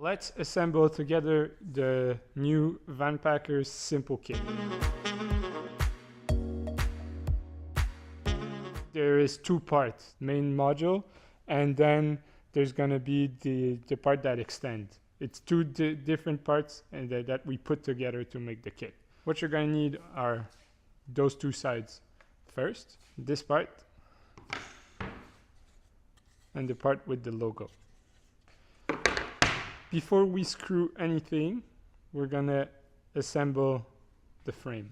Let's assemble together the new Vanpackers Simple Kit. There is two parts, main module, and then there's gonna be the part that extends. It's two different parts and that we put together to make the kit. What you're gonna need are those two sides. First, this part, and the part with the logo. Before we screw anything, we're gonna assemble the frame.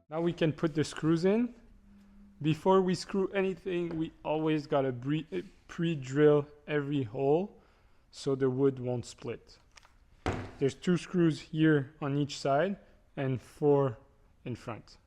Now we can put the screws in. Before we screw anything, we always gotta pre-drill every hole so the wood won't split. There's 2 screws here on each side and 4 in front.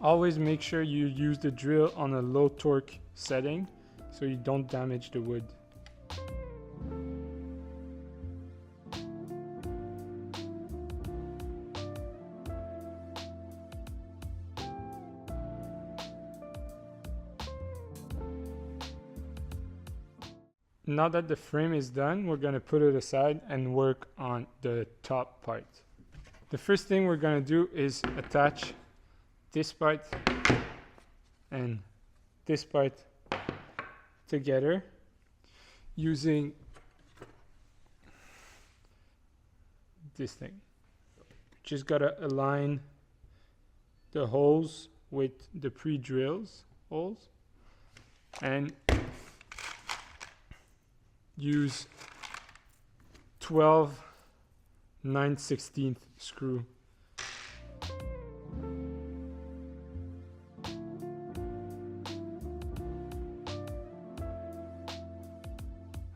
Always make sure you use the drill on a low torque setting so you don't damage the wood. Now that the frame is done, we're going to put it aside and work on the top part. The first thing we're going to do is attach this part and this part together using this thing. Just gotta align the holes with the pre-drills holes and use 12 9/16 screw.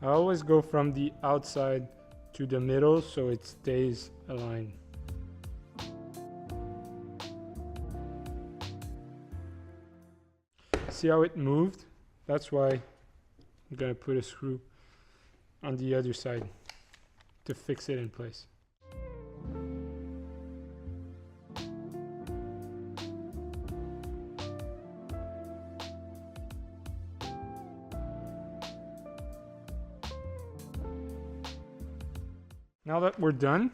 I always go from the outside to the middle so it stays aligned. See how it moved? That's why I'm gonna put a screw on the other side to fix it in place. Now that we're done,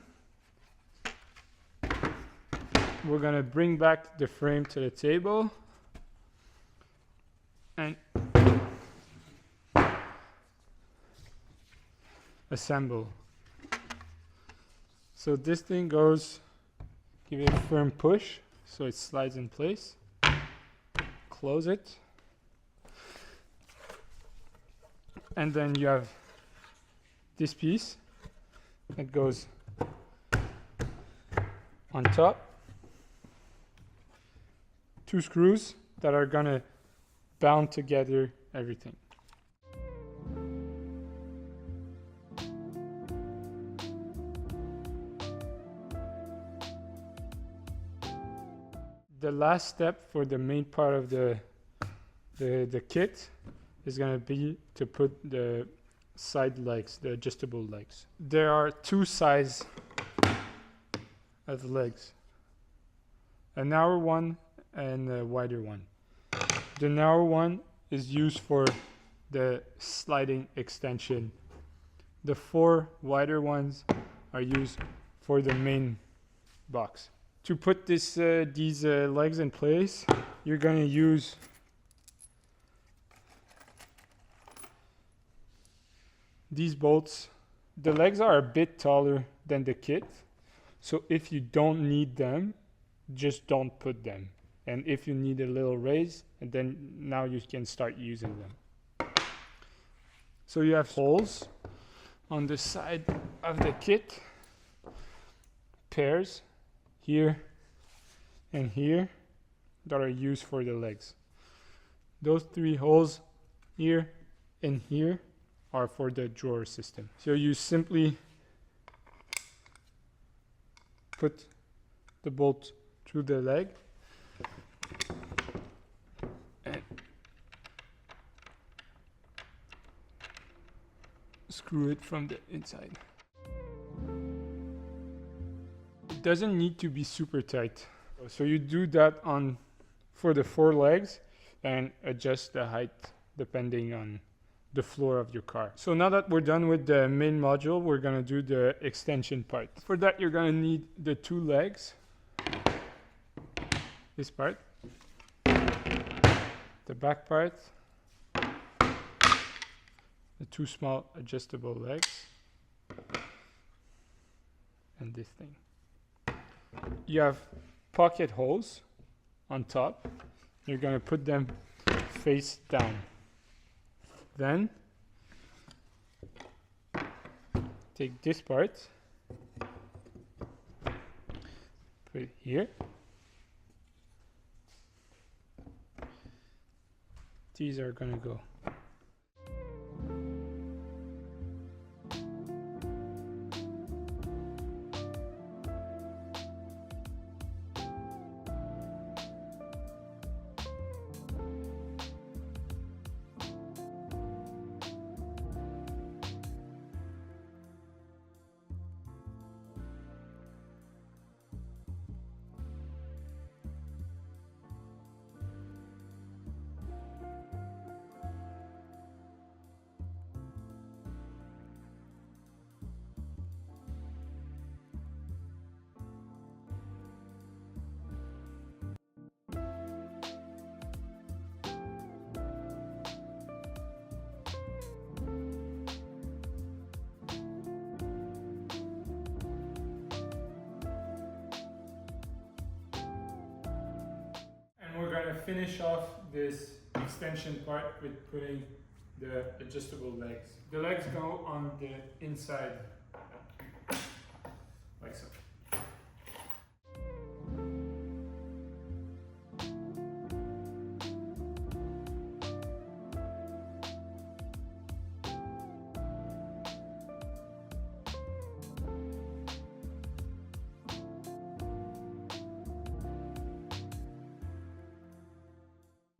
we're gonna bring back the frame to the table and assemble. So this thing goes, give it a firm push so it slides in place. Close it. And then you have this piece that goes on top. 2 screws that are gonna bound together everything. The last step for the main part of the kit is gonna be to put the side legs, the adjustable legs. There are 2 sizes of legs, a narrow one and a wider one. The narrow one is used for the sliding extension. The 4 wider ones are used for the main box. To put these legs in place, you're going to use these bolts. The legs are a bit taller than the kit, so if you don't need them, just don't put them. And if you need a little raise, and then now you can start using them. So you have holes on the side of the kit, pairs here and here that are used for the legs. Those 3 holes here and here are for the drawer system. So you simply put the bolt through the leg and screw it from the inside. It doesn't need to be super tight. So you do that for the 4 legs and adjust the height depending on the floor of your car. So now that we're done with the main module, we're gonna do the extension part. For that, you're gonna need the 2 legs, this part, the back part, the 2 small adjustable legs, and this thing. You have pocket holes on top. You're gonna put them face down. Then take this part, put it here. These are gonna go. We're going to finish off this extension part with putting the adjustable legs. The legs go on the inside, like so.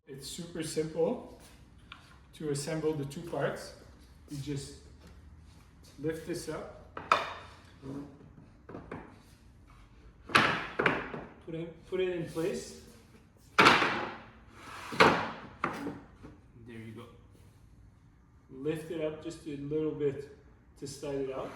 It's super simple to assemble the 2 parts. You just lift this up, put it in place. There you go. Lift it up just a little bit to slide it out.